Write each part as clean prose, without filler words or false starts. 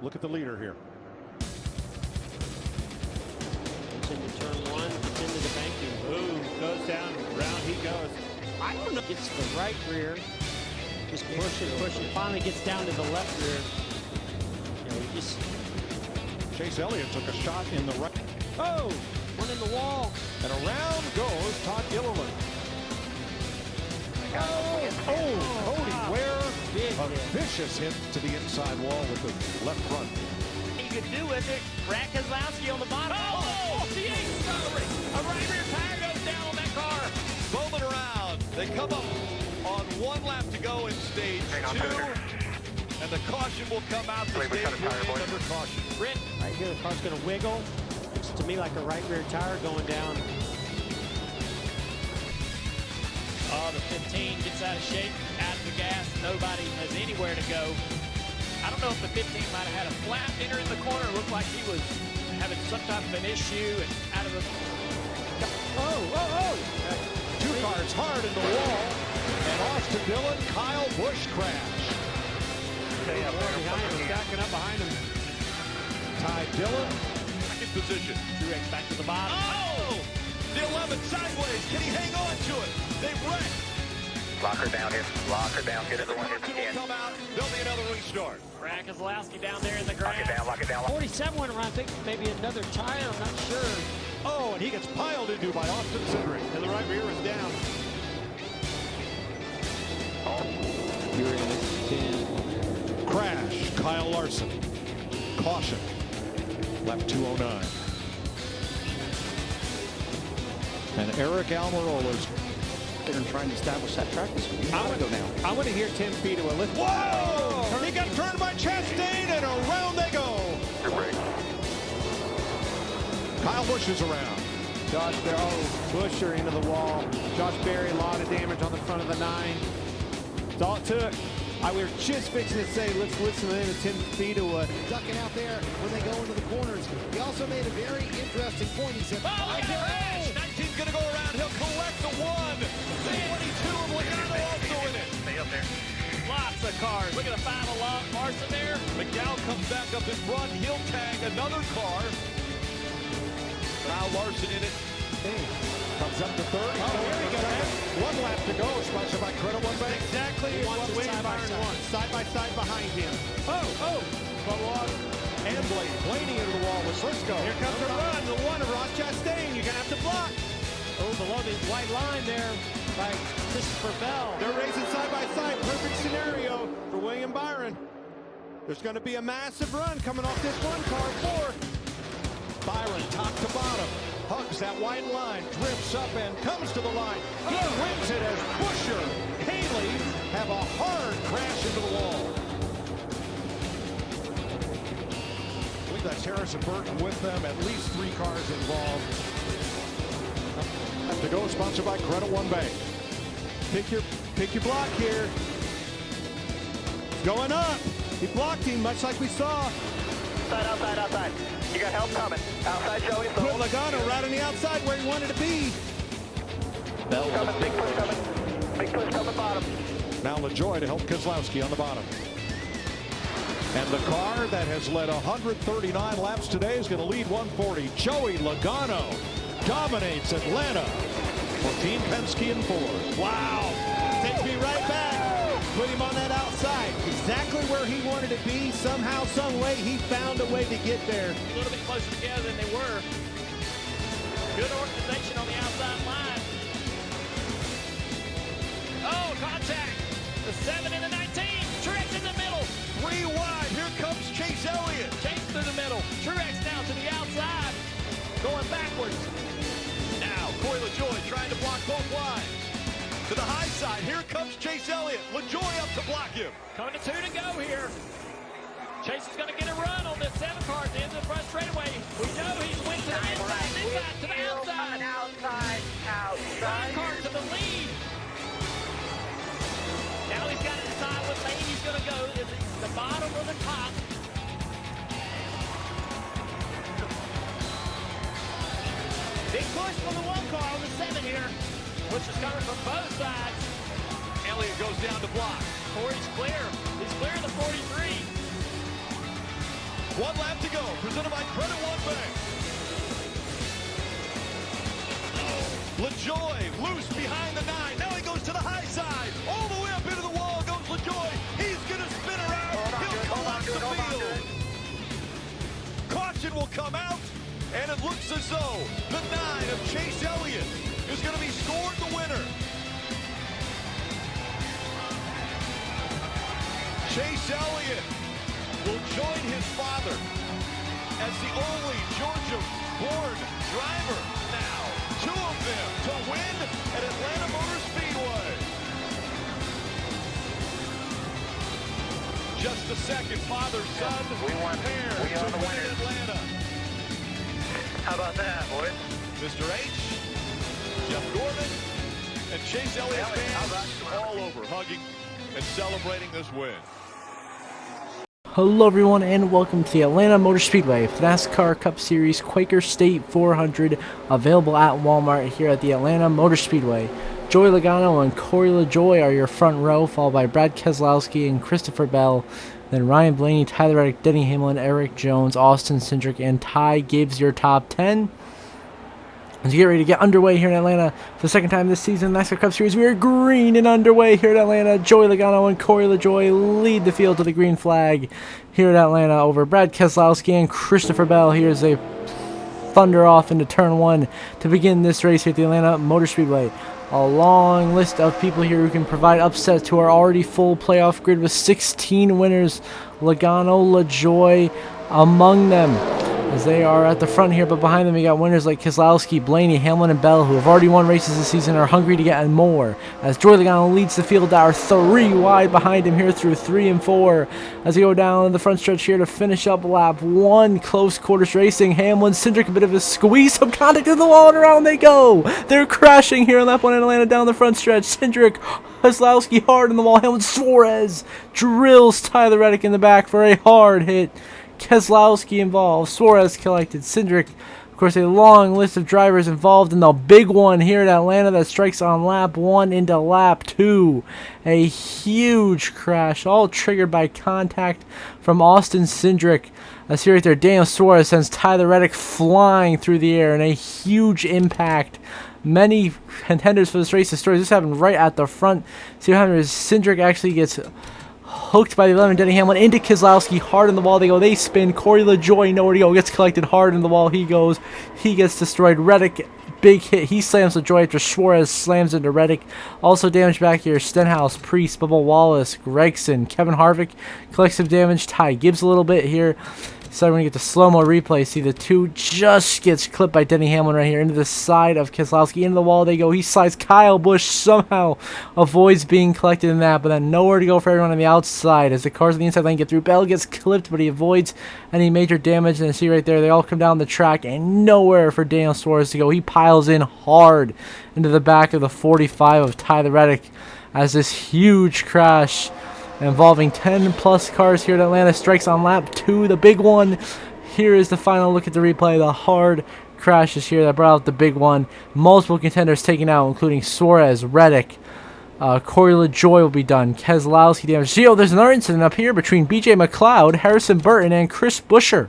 Look at the leader here. Gets into turn one, gets into the banking. Boom, goes down, round he goes. I don't know. Gets the right rear. Just pushing. Finally gets down to the left rear. You know, he just... Chase Elliott took a shot in the right. Oh! One in the wall. And around goes Todd Gilliland. Cody Ware, a vicious hit to the inside wall with the left front. He could do with it. Brad Keselowski on the bottom. Oh, T8 accelerating. A right rear tire goes down on that car. Bowling around. They come up on 1 lap to go in stage 2. And the caution will come out to stage 1 under caution. Britt, right here, the car's going to wiggle. Looks to me like a right rear tire going down. Oh, the 15 gets out of shape, out of the gas. Nobody has anywhere to go. I don't know if the 15 might have had a flat entering the corner. It looked like he was having some type of an issue and out of the... Two cars hard in the wall. And Austin Dillon, Kyle Busch crash. Behind him, stacking up behind him. Ty Dillon. Second position. Truex back to the bottom. Oh! The 11 sideways. Can he hang on to it? They wrecked. Lock her down here. Lock her down. Get The everyone here. caution will come out. There'll be another restart. Brad Keselowski down there in the Lock it grass. down. Lock it down. 47 went around, I think maybe another tire, I'm not sure. Oh, and he gets piled into by Austin Cindric. And the right rear is down. You're in 10. Crash, Kyle Larson. Caution. Lap 209. And Eric Almirola's trying to establish that track this week. I want to go now. I want to hear 10 feet to a lift. Whoa! He got turned by Chastain, and around they go. Your break. Kyle Busch is around. Josh Berry, Busher into the wall. Josh Berry, a lot of damage on the front of the 9. That's all it took. We were just fixing to say, let's listen in at 10 feet away. Ducking out there when they go into the corners. He also made a very interesting point. He said, Oh, look at that! 19's going to go around. He'll collect the 1. The 22 of Logano also in it. Stay up there. Lots of cars. Look at the 5 of Larson there. McDowell comes back up in front. He'll tag another car. Kyle Larson in it. Comes up to 30. Oh, here we go. 1 lap to go. Sponsored by Credit One Bank. Exactly what Wayne Byron wants. Side by side behind him. And Blaney into the wall with Briscoe. Here comes the run. The 1 of Ross Chastain. You're going to have to block. Oh, below the white line there by Christopher Bell. They're racing side by side. Perfect scenario for William Byron. There's going to be a massive run coming off this 1 car. 4. Byron, top to bottom, hugs that white line, drifts up and comes to the line. He wins it as Buscher, Haley have a hard crash into the wall. I believe that's Harrison Burton with them, at least 3 cars involved. Have to go, sponsored by Credit One Bank. Pick your block here. It's going up. He blocked him, much like we saw. Outside. You got help coming. Outside, Joey. Put Logano right on the outside where he wanted to be. Bell coming. Big push coming. Big push coming bottom. Now LaJoy to help Keselowski on the bottom. And the car that has led 139 laps today is going to lead 140. Joey Logano dominates Atlanta for Team Penske and Ford. Wow. Takes me right back. Put him on that outside. Exactly where he wanted to be. Somehow, some way, he found a way to get there. A little bit closer together than they were. Good organization on the outside line. Oh, contact. The 7 and the 19. Truex in the middle. 3 wide. Here comes Chase Elliott. Chase through the middle. Truex down to the outside. Going backwards. Now, Corey LaJoy trying to block both lines. To the high side. Here comes Chase Elliott. LaJoy up to block him. Coming to 2 to go here. Chase is going to get a run on this 7 car at the end of the front straightaway. We know he's went to the inside to the outside. Outside. 5 cars to the lead. Now he's got to decide what lane he's going to go. Is it the bottom or the top? Big push from the 1 car on the 7 here. Push is coming from both sides. Elliott goes down to block. Corey's clear. He's clear of the 43. 1 lap to go, presented by Credit One Bank. LaJoy, loose behind the 9. Now he goes to the high side. All the way up into the wall goes LaJoy. He's going to spin around. He'll collapse the field. Caution will come out, and it looks as though the 9 of Chase Elliott is going to be scored the winner. Chase Elliott will join his father as the only Georgia-born driver now. 2 of them to win at Atlanta Motor Speedway. Just a second, father-son pair to win in Atlanta. How about that, boys? Mr. H, Jeff Gorman, and Chase Elliott's fans all over, hugging and celebrating this win. Hello everyone and welcome to the Atlanta Motor Speedway NASCAR Cup Series Quaker State 400, available at Walmart here at the Atlanta Motor Speedway. Joey Logano and Corey LaJoie are your front row, followed by Brad Keselowski and Christopher Bell. Then Ryan Blaney, Tyler Reddick, Denny Hamlin, Eric Jones, Austin Cindric, and Ty Gibbs your top 10. As we get ready to get underway here in Atlanta for the second time this season, NASCAR Cup Series, we are green and underway here at Atlanta. Joey Logano and Corey LaJoie lead the field to the green flag here at Atlanta over Brad Keselowski and Christopher Bell. Here's a thunder off into turn 1 to begin this race here at the Atlanta Motor Speedway. A long list of people here who can provide upsets to our already full playoff grid with 16 winners. Logano, LaJoie among them, as they are at the front here, but behind them we got winners like Keselowski, Blaney, Hamlin, and Bell, who have already won races this season and are hungry to get more. As Joey Logano leads the field, are 3 wide behind him here through 3 and 4. As we go down the front stretch here to finish up lap 1, close quarters racing. Hamlin, Cindric, a bit of a squeeze, some contact to the wall, and around they go. They're crashing here in lap 1 in Atlanta down the front stretch. Cindric, Keselowski hard in the wall. Hamlin, Suarez drills Tyler Reddick in the back for a hard hit. Keselowski involved, Suarez collected, Cindric, of course, a long list of drivers involved in the big one here at Atlanta that strikes on lap 1 into lap 2. A huge crash, all triggered by contact from Austin Cindric. As here right there, Daniel Suarez sends Tyler Reddick flying through the air in a huge impact. Many contenders for this race destroyed. This happened right at the front. See what happened is Cindric actually gets hooked by the 11, Denny Hamlin into Keselowski, hard in the wall they go, they spin. Corey LaJoie nowhere to go, gets collected, hard in the wall he goes, he gets destroyed. Reddick, big hit, he slams LaJoie after Suarez slams into Reddick. Also damage back here, Stenhouse, Priest, Bubba Wallace, Gregson, Kevin Harvick collects some damage. Ty Gibbs a little bit here. So when you get the slow-mo replay, see the 2 just gets clipped by Denny Hamlin right here into the side of Keselowski. Into the wall they go. He slides. Kyle Busch somehow avoids being collected in that, but then nowhere to go for everyone on the outside as the cars on the inside lane get through. Bell gets clipped, but he avoids any major damage. And see right there, they all come down the track and nowhere for Daniel Suarez to go. He piles in hard into the back of the 45 of Tyler Reddick as this huge crash involving 10 plus cars here at Atlanta strikes on lap 2, the big one. Here is the final look at the replay. The hard crashes here that brought out the big one. Multiple contenders taken out, including Suarez, Reddick, Corey LaJoie will be done. Keselowski damage. See, there's another incident up here between BJ McLeod, Harrison Burton, and Chris Buescher.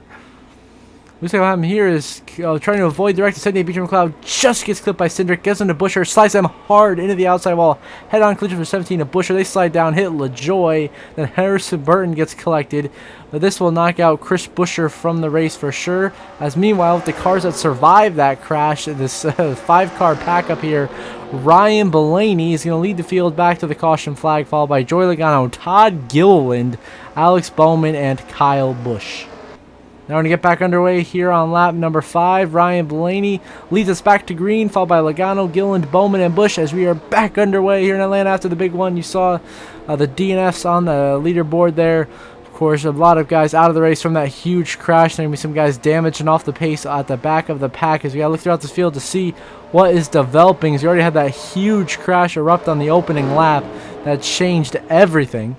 Looks like what happened here is trying to avoid direct descending. BJ McLeod just gets clipped by Cindric, gets into Buescher, slides them hard into the outside wall. Head-on collision for 17 to Buescher. They slide down, hit LaJoie. Then Harrison Burton gets collected. But this will knock out Chris Buescher from the race for sure. As meanwhile, the cars that survived that crash, this 5-car pack up here, Ryan Blaney is going to lead the field back to the caution flag, followed by Joey Logano, Todd Gilliland, Alex Bowman, and Kyle Busch. Now we're going to get back underway here on lap number 5. Ryan Blaney leads us back to green, followed by Logano, Gilliland, Bowman, and Busch as we are back underway here in Atlanta after the big one. You saw the DNFs on the leaderboard there. Of course, a lot of guys out of the race from that huge crash. There are going to be some guys damaged and off the pace at the back of the pack as we got to look throughout this field to see what is developing. As we already had that huge crash erupt on the opening lap that changed everything.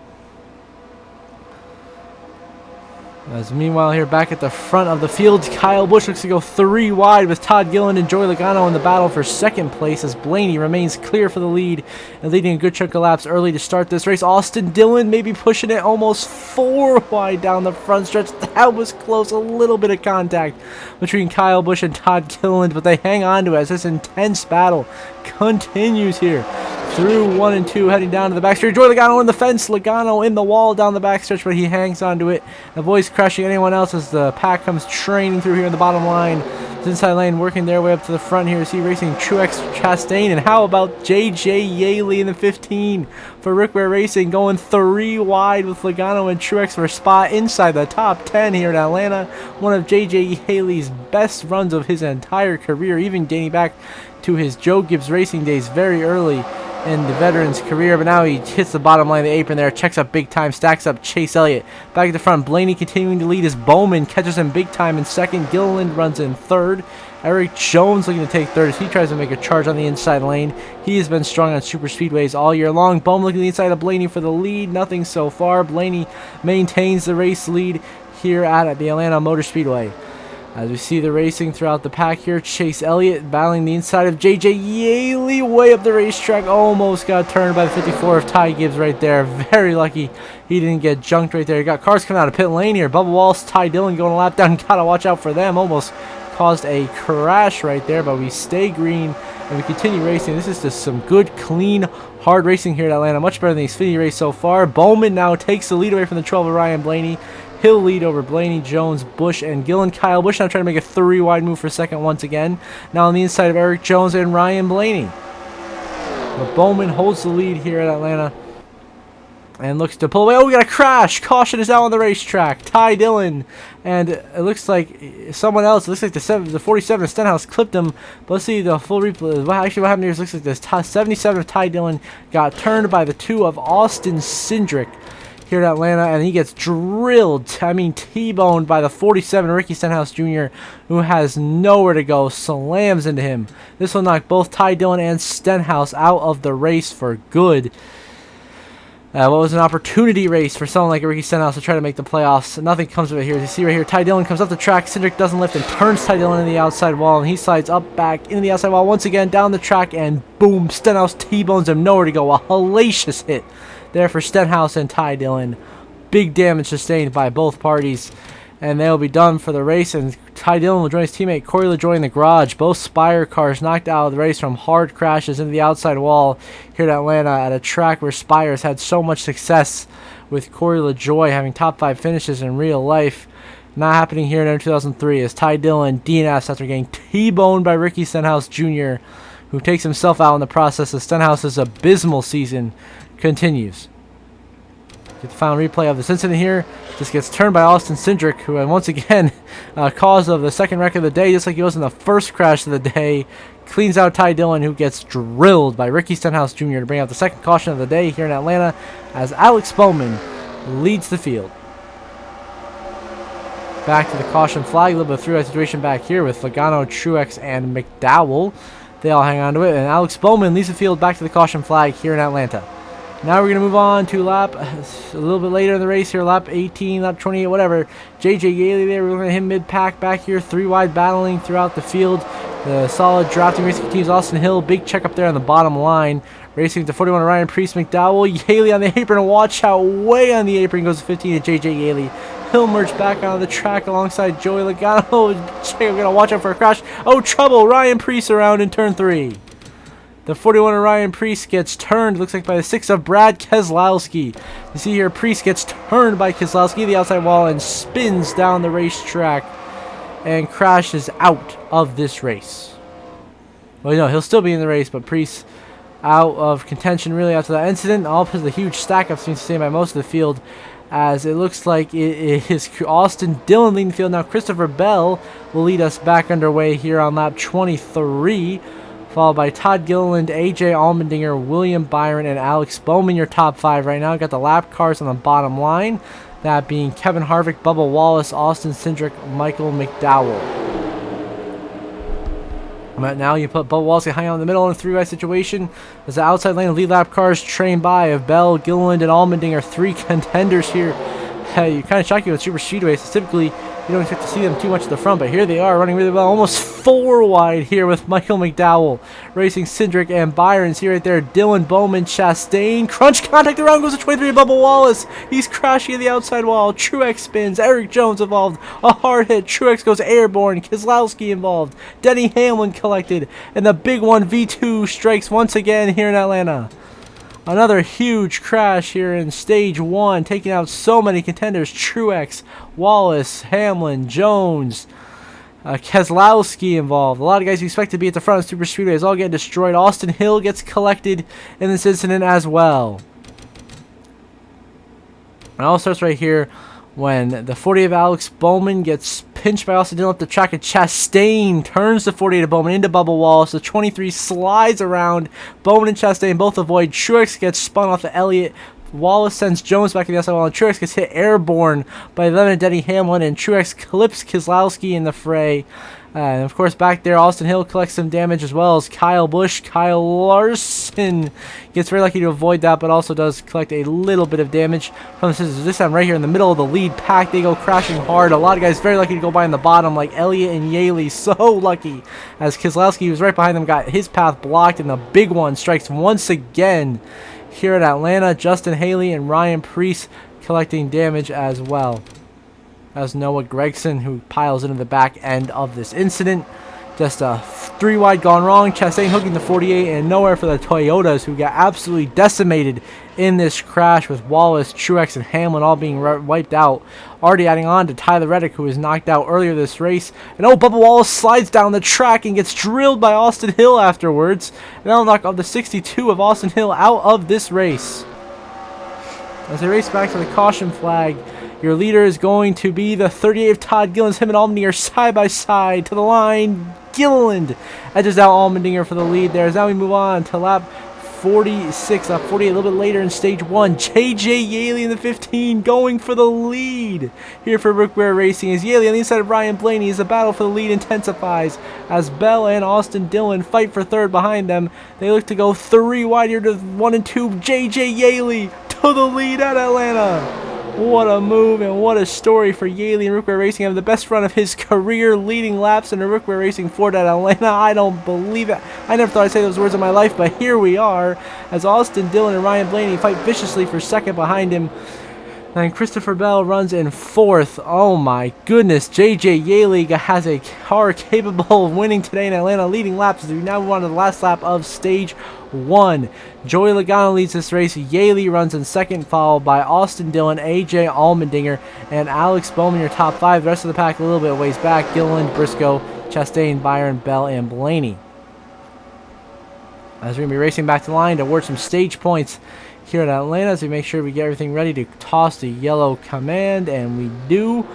As meanwhile here back at the front of the field, Kyle Busch looks to go 3 wide with Todd Gilliland and Joey Logano in the battle for second place as Blaney remains clear for the lead and leading a good chunk of laps early to start this race. Austin Dillon maybe pushing it almost 4 wide down the front stretch. That was close, a little bit of contact between Kyle Busch and Todd Gilliland, but they hang on to it as this intense battle continues here through 1 and 2, heading down to the backstretch. Joey Logano in the fence, Logano in the wall down the backstretch, but he hangs onto it, avoids crushing anyone else as the pack comes training through here in the bottom line. The inside lane working their way up to the front here. See racing Truex Chastain, and how about JJ Yaley in the 15 for Rick Ware Racing, going 3 wide with Logano and Truex for a spot inside the top 10 here in Atlanta. One of JJ Yaley's best runs of his entire career, even dating back to his Joe Gibbs Racing days very early in the veteran's career, but now he hits the bottom line of the apron there, checks up big time, stacks up Chase Elliott. Back at the front, Blaney continuing to lead as Bowman catches him big time in second. Gilliland runs in third. Eric Jones looking to take third as he tries to make a charge on the inside lane. He has been strong on super speedways all year long. Bowman looking to the inside of Blaney for the lead. Nothing so far. Blaney maintains the race lead here at the Atlanta Motor Speedway. As we see the racing throughout the pack here, Chase Elliott battling the inside of JJ Yaley way up the racetrack. Almost got turned by the 54 of Ty Gibbs right there. Very lucky he didn't get junked right there. You got cars coming out of pit lane here. Bubba Wallace, Ty Dillon going a lap down. Gotta watch out for them. Almost caused a crash right there, but we stay green and we continue racing. This is just some good, clean, hard racing here at Atlanta. Much better than the Xfinity race so far. Bowman now takes the lead away from the 12 of Ryan Blaney. He'll lead over Blaney, Jones, Busch, and Gillen. Kyle Busch now trying to make a 3 wide move for second once again. Now on the inside of Eric Jones and Ryan Blaney. But Bowman holds the lead here at Atlanta and looks to pull away. Oh, we got a crash. Caution is out on the racetrack. Ty Dillon. And it looks like someone else. It looks like the 47 of Stenhouse clipped him. But let's see the full replay. What happened here is, looks like this 77 of Ty Dillon got turned by the 2 of Austin Cindric here at Atlanta, and he gets drilled, I mean T-boned by the 47 Ricky Stenhouse Jr., who has nowhere to go, slams into him. This will knock both Ty Dillon and Stenhouse out of the race for good. What was an opportunity race for someone like Ricky Stenhouse to try to make the playoffs. Nothing comes of it here. As you see right here, Ty Dillon comes up the track. Cindric doesn't lift and turns Ty Dillon into the outside wall, and he slides up back into the outside wall once again down the track, and boom, Stenhouse T-bones him, nowhere to go. A hellacious hit there for Stenhouse and Ty Dillon. Big damage sustained by both parties, and they'll be done for the race, and Ty Dillon will join his teammate Corey LaJoie in the garage. Both Spire cars knocked out of the race from hard crashes into the outside wall here at Atlanta at a track where Spire has had so much success, with Corey LaJoie having top 5 finishes in real life. Not happening here in NR2003 as Ty Dillon DNFs after getting T-boned by Ricky Stenhouse Jr., who takes himself out in the process as Stenhouse's abysmal season continues. Get the final replay of this incident here. This gets turned by Austin Cindric, who once again, cause of the second wreck of the day, just like he was in the first crash of the day, cleans out Ty Dillon, who gets drilled by Ricky Stenhouse Jr. to bring out the second caution of the day here in Atlanta, as Alex Bowman leads the field. Back to the caution flag, a little bit of through situation back here with Logano, Truex, and McDowell. They all hang on to it, and Alex Bowman leads the field back to the caution flag here in Atlanta. Now we're going to move on to lap a little bit later in the race here, lap 18, lap 28, whatever. JJ Yaley there, we're looking at him mid-pack back here, 3 wide battling throughout the field. The solid drafting racing continues. Austin Hill, big check up there on the bottom line. Racing to 41 Ryan Priest, McDowell, Yaley on the apron, watch out, way on the apron goes 15 to JJ Yaley. Hill merged back onto the track alongside Joey Logano. We're going to watch out for a crash. Oh, trouble, Ryan Priest around in turn 3. The 41 of Ryan Priest gets turned, looks like by the 6 of Brad Keselowski. You see here, Priest gets turned by Keselowski, the outside wall, and spins down the racetrack and crashes out of this race. Well, no, he'll still be in the race, but Priest out of contention really after that incident. All because of the huge stack-up seems to stay by most of the field, as it looks like it is Austin Dillon leading the field. Now Christopher Bell will lead us back underway here on lap 23. Followed by Todd Gilliland, AJ Allmendinger, William Byron, and Alex Bowman, your top 5 right now. Got the lap cars on the bottom line. That being Kevin Harvick, Bubba Wallace, Austin Cindric, Michael McDowell. But now you put Bubba Wallace hang out in the middle in a 3-way situation. As the outside lane of lead lap cars trained by of Bell, Gilliland, and Allmendinger, 3 contenders here You kind of shocking with super speedways. So typically, you don't expect to see them too much at the front, but here they are running really well. Almost 4 wide here with Michael McDowell racing Cindric and Byron. See right there, Dylan, Bowman, Chastain. Crunch contact around goes to 23 Bubba Wallace. He's crashing at the outside wall. Truex spins. Eric Jones involved. A hard hit. Truex goes airborne. Keselowski involved. Denny Hamlin collected. And the big one, V2, strikes once again here in Atlanta. Another huge crash here in stage 1, taking out so many contenders. Truex, Wallace, Hamlin, Jones, Keselowski involved. A lot of guys you expect to be at the front of super speedways all get destroyed. Austin Hill gets collected in this incident as well. It all starts right here when the 40 of Alex Bowman gets pinched by Austin Dillon up the track, and Chastain turns the 48 of Bowman into Bubba Wallace. The 23 slides around. Bowman and Chastain both avoid. Truex gets spun off of Elliott. Wallace sends Jones back to the outside wall, and Truex gets hit airborne by Lemon and Denny Hamlin, and Truex clips Keselowski in the fray. And of course, back there, Austin Hill collects some damage as well as Kyle Busch. Kyle Larson gets very lucky to avoid that, but also does collect a little bit of damage from the scissors. This time, right here in the middle of the lead pack, they go crashing hard. A lot of guys very lucky to go by in the bottom, like Elliott and Yaley. So lucky, as Keselowski, who was right behind them, got his path blocked, and the big one strikes once again here at Atlanta. Justin Haley and Ryan Preece collecting damage as well as Noah Gragson, who piles into the back end of this incident. Just a 3 wide gone wrong. Chastain hooking the 48, and nowhere for the Toyotas, who got absolutely decimated in this crash, with Wallace, Truex, and Hamlin all being wiped out. Already adding on to Tyler Reddick, who was knocked out earlier this race. And Bubba Wallace slides down the track and gets drilled by Austin Hill afterwards. And that'll knock off the 62 of Austin Hill out of this race. As they race back to the caution flag, your leader is going to be the 38 of Todd Gilliland. Him and Allmendinger side by side to the line. Gilliland edges out Allmendinger for the lead there. As now we move on to lap 46, 48 a little bit later in stage 1. JJ Yaley in the 15 going for the lead here for Rick Ware Racing. As Yaley on the inside of Ryan Blaney, as the battle for the lead intensifies as Bell and Austin Dillon fight for third behind them. They look to go 3 wide here to 1 and 2. JJ Yaley to the lead at Atlanta. What a move and what a story for Yaley and Rick Ware Racing, having the best run of his career, leading laps in a Rick Ware Racing Ford at Atlanta. I don't believe it. I never thought I'd say those words in my life, but here we are as Austin Dillon and Ryan Blaney fight viciously for second behind him. And Christopher Bell runs in 4th. Oh my goodness, JJ Yaley has a car capable of winning today in Atlanta, leading laps as we now move on to the last lap of stage 1. Joey Logano leads this race. Yaley runs in 2nd, followed by Austin Dillon, AJ Allmendinger, and Alex Bowman, your top 5. The rest of the pack a little bit ways back. Gilliland, Briscoe, Chastain, Byron, Bell, and Blaney. As we're going to be racing back to the line to award some stage points here in Atlanta, as we make sure we get everything ready to toss the yellow command, and we do.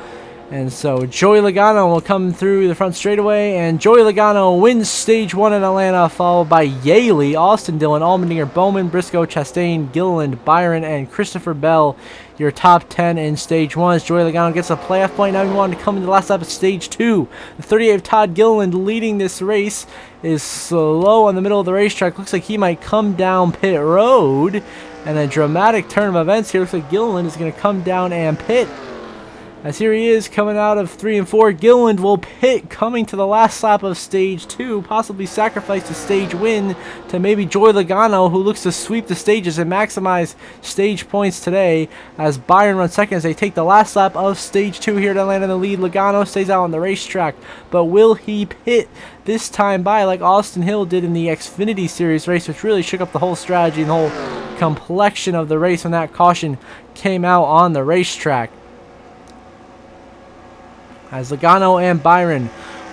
And so Joey Logano will come through the front straightaway, and Joey Logano wins stage 1 in Atlanta, followed by Yaley, Austin Dillon, Allmendinger, Bowman, Briscoe, Chastain, Gilliland, Byron, and Christopher Bell, your top 10 in stage 1. As Joey Logano gets a playoff point, now we want to come into the last lap of stage 2. The 38 of Todd Gilliland leading this race is slow on the middle of the racetrack. Looks like he might come down pit road. And a dramatic turn of events here. Looks like Gilliland is going to come down and pit. As here he is coming out of 3 and 4. Gilliland will pit coming to the last lap of stage 2. Possibly sacrifice the stage win to maybe Joey Logano, who looks to sweep the stages and maximize stage points today. As Byron runs second as they take the last lap of stage 2 here at Atlanta in the lead. Logano stays out on the racetrack. But will he pit this time by like Austin Hill did in the Xfinity Series race, which really shook up the whole strategy and the whole complexion of the race when that caution came out on the racetrack? As Logano and Byron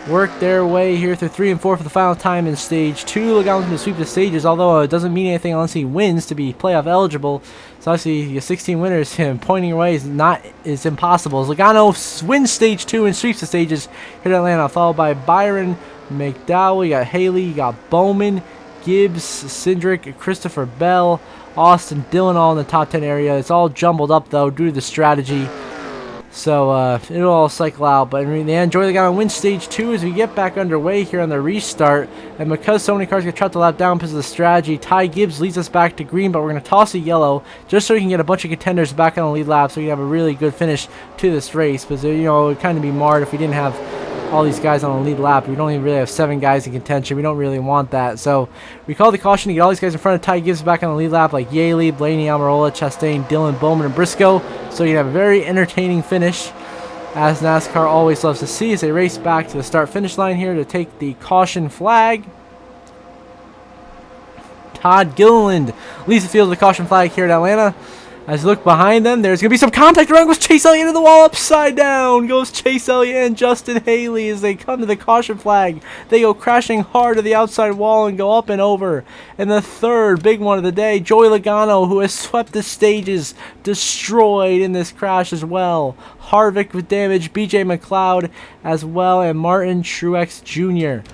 work their way here through 3 and 4 for the final time in stage 2. Logano's going to sweep the stages, although it doesn't mean anything unless he wins to be playoff eligible. So obviously your 16 winners, him pointing your way is impossible. As Logano wins stage 2 and sweeps the stages here at Atlanta, followed by Byron, McDowell, you got Haley, you got Bowman, Gibbs, Cindric, Christopher Bell, Austin Dillon all in the top 10 area. It's all jumbled up though due to the strategy. So it'll all cycle out. But in the end, Joey Logano wins stage 2 as we get back underway here on the restart. And because so many cars get trapped to lap down because of the strategy, Ty Gibbs leads us back to green, but we're going to toss a yellow just so we can get a bunch of contenders back on the lead lap so we can have a really good finish to this race. Because, you know, it would kind of be marred if we didn't have all these guys on the lead lap. We don't even really have 7 guys in contention. We don't really want that. So we call the caution to get all these guys in front of Ty Gibbs back on the lead lap, like Yaley, Blaney, Almirola, Chastain, Dillon, Bowman, and Briscoe. So you have a very entertaining finish, as NASCAR always loves to see, as they race back to the start-finish line here to take the caution flag. Todd Gilliland leads the field of the caution flag here at Atlanta. As you look behind them, there's going to be some contact. Around goes Chase Elliott into the wall, upside down goes Chase Elliott and Justin Haley as they come to the caution flag. They go crashing hard to the outside wall and go up and over. And the third big one of the day, Joey Logano, who has swept the stages, destroyed in this crash as well. Harvick with damage, BJ McLeod as well, and Martin Truex Jr.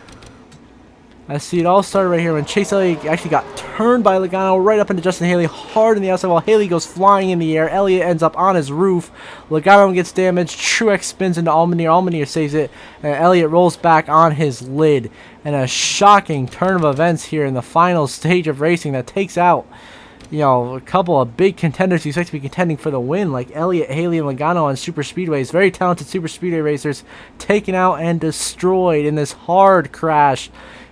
I see it all started right here when Chase Elliott actually got turned by Logano right up into Justin Haley hard in the outside while Haley goes flying in the air. Elliott ends up on his roof. Logano gets damaged. Truex spins into Allmendinger. Allmendinger saves it. And Elliott rolls back on his lid. And a shocking turn of events here in the final stage of racing that takes out, you know, a couple of big contenders who expect to be contending for the win, like Elliott, Haley, and Logano on super speedways. Very talented super speedway racers taken out and destroyed in this hard crash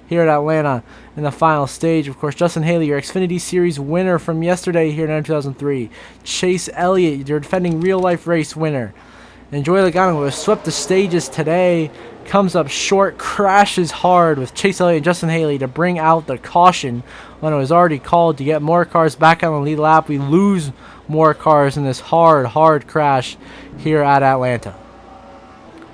here at Atlanta in the final stage. Of course, Justin Haley, your Xfinity Series winner from yesterday here in NR2003. Chase Elliott, your defending real-life race winner. And Joey Logano, who has swept the stages today, comes up short, crashes hard with Chase Elliott and Justin Haley to bring out the caution when it was already called to get more cars back on the lead lap. We lose more cars in this hard crash here at Atlanta.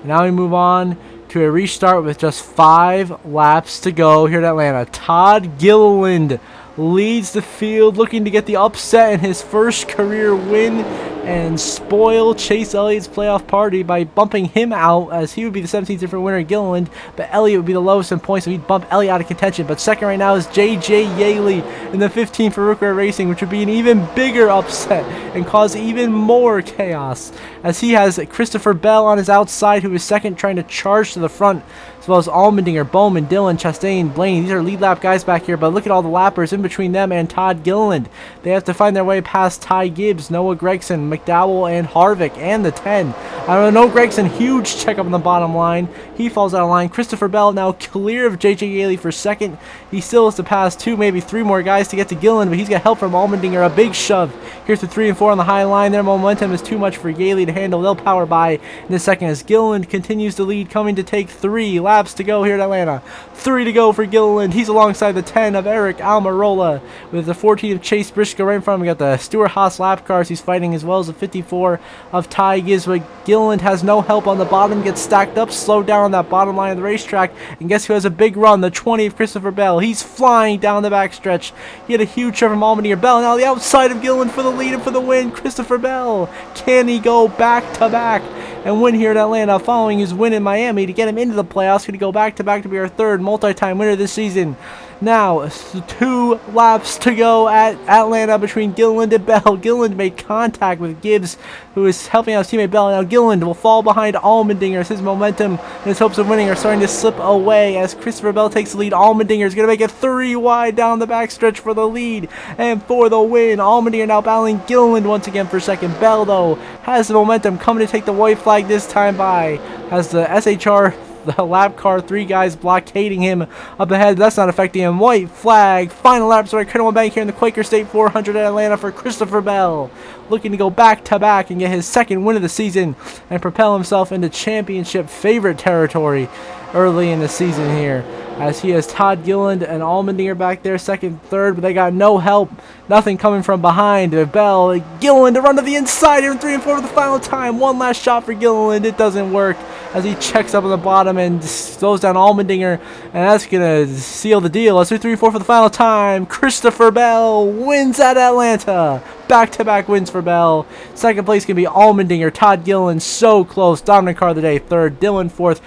Now we move on to a restart with just 5 laps to go here at Atlanta. Todd Gilliland leads the field, looking to get the upset in his first career win and spoil Chase Elliott's playoff party by bumping him out, as he would be the 17th different winner in Gilliland, but Elliott would be the lowest in points, so he'd bump Elliott out of contention. But second right now is J.J. Yaley in the 15th for Rookware Racing, which would be an even bigger upset and cause even more chaos, as he has Christopher Bell on his outside, who is second, trying to charge to the front, as well as Allmendinger, Bowman, Dillon, Chastain, Blaney. These are lead lap guys back here, but look at all the lappers in between them and Todd Gilliland. They have to find their way past Ty Gibbs, Noah Gragson, McDowell, and Harvick, and the 10. I don't know, Gragson, huge check up on the bottom line. He falls out of line. Christopher Bell now clear of J.J. Yaley for second. He still has to pass 2, maybe 3 more guys to get to Gilliland, but he's got help from Allmendinger, a big shove. Here's the 3 and 4 on the high line. Their momentum is too much for Yaley to handle. They'll power by in the second as Gilliland continues to lead, coming to take 3 laps to go here at Atlanta. 3 to go for Gilliland. He's alongside the 10 of Eric Almirola, with the 14 of Chase Briscoe right in front of him. We got the Stewart-Haas lap cars he's fighting, as well as the 54 of Ty Gibbs, but Gilliland has no help on the bottom, gets stacked up, slowed down on that bottom line of the racetrack, and guess who has a big run? The 20 of Christopher Bell. He's flying down the backstretch. He had a huge shove from Allmendinger. Bell now the outside of Gilliland for the lead and for the win. Christopher Bell, can he go back to back and win here at Atlanta following his win in Miami to get him into the playoffs? Could he go back to back to be our third multi-time winner this season? Now, 2 laps to go at Atlanta between Gilliland and Bell. Gilliland made contact with Gibbs, who is helping out his teammate Bell. Now Gilliland will fall behind Allmendinger as his momentum and his hopes of winning are starting to slip away as Christopher Bell takes the lead. Allmendinger is going to make it 3 wide down the backstretch for the lead and for the win. Allmendinger now battling Gilliland once again for second. Bell, though, has the momentum, coming to take the white flag this time by, has the SHR, the lap car, 3 guys blockading him up ahead. That's not affecting him. White flag. Final lap start. Colonel Bank here in the Quaker State 400 at Atlanta for Christopher Bell, looking to go back to back and get his second win of the season and propel himself into championship favorite territory early in the season here, as he has Todd Gilliland and Allmendinger back there second, third, but they got no help, nothing coming from behind. Bell, Gilliland to run to the inside here in 3 and 4 for the final time. One last shot for Gilliland. It doesn't work as he checks up on the bottom and slows down Allmendinger, and that's gonna seal the deal. Let's do 3 and 4 for the final time. Christopher Bell wins at Atlanta. Back-to-back wins for Bell. Second place can be Allmendinger. Todd Gilliland so close. Dominant car of the day. Third. Dillon fourth.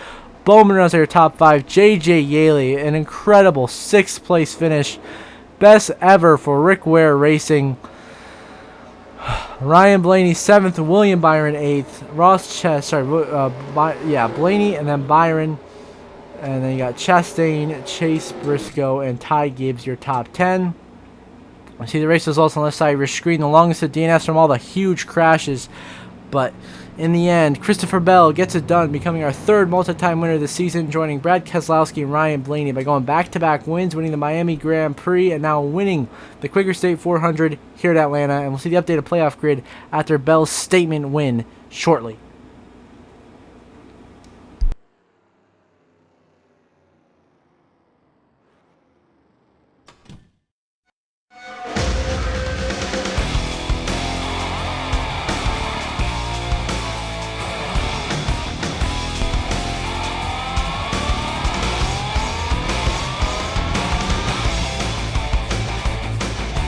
Bowman runs their top 5. J.J. Yaley, an incredible 6th place finish. Best ever for Rick Ware Racing. Ryan Blaney 7th, William Byron 8th, Blaney and then Byron, and then you got Chastain, Chase Briscoe, and Ty Gibbs, your top 10. I see the race results on the left side of your screen. The longest at DNS from all the huge crashes, but in the end, Christopher Bell gets it done, becoming our 3rd multi-time winner this season, joining Brad Keselowski and Ryan Blaney by going back-to-back wins, winning the Miami Grand Prix, and now winning the Quaker State 400 here at Atlanta. And we'll see the updated playoff grid after Bell's statement win shortly.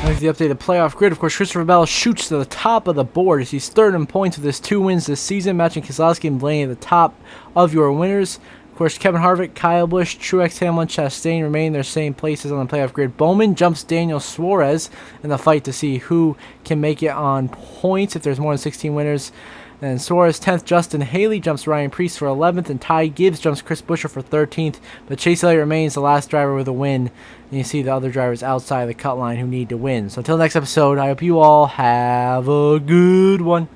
There's the updated playoff grid. Of course, Christopher Bell shoots to the top of the board as he's 3rd in points with his 2 wins this season, matching Keselowski and Blaney at the top of your winners. Of course, Kevin Harvick, Kyle Busch, Truex, Hamlin, Chastain remain in their same places on the playoff grid. Bowman jumps Daniel Suarez in the fight to see who can make it on points if there's more than 16 winners. And Suarez 10th, Justin Haley jumps Ryan Preece for 11th, and Ty Gibbs jumps Chris Buescher for 13th. But Chase Elliott remains the last driver with a win. And you see the other drivers outside the cut line who need to win. So until next episode, I hope you all have a good one.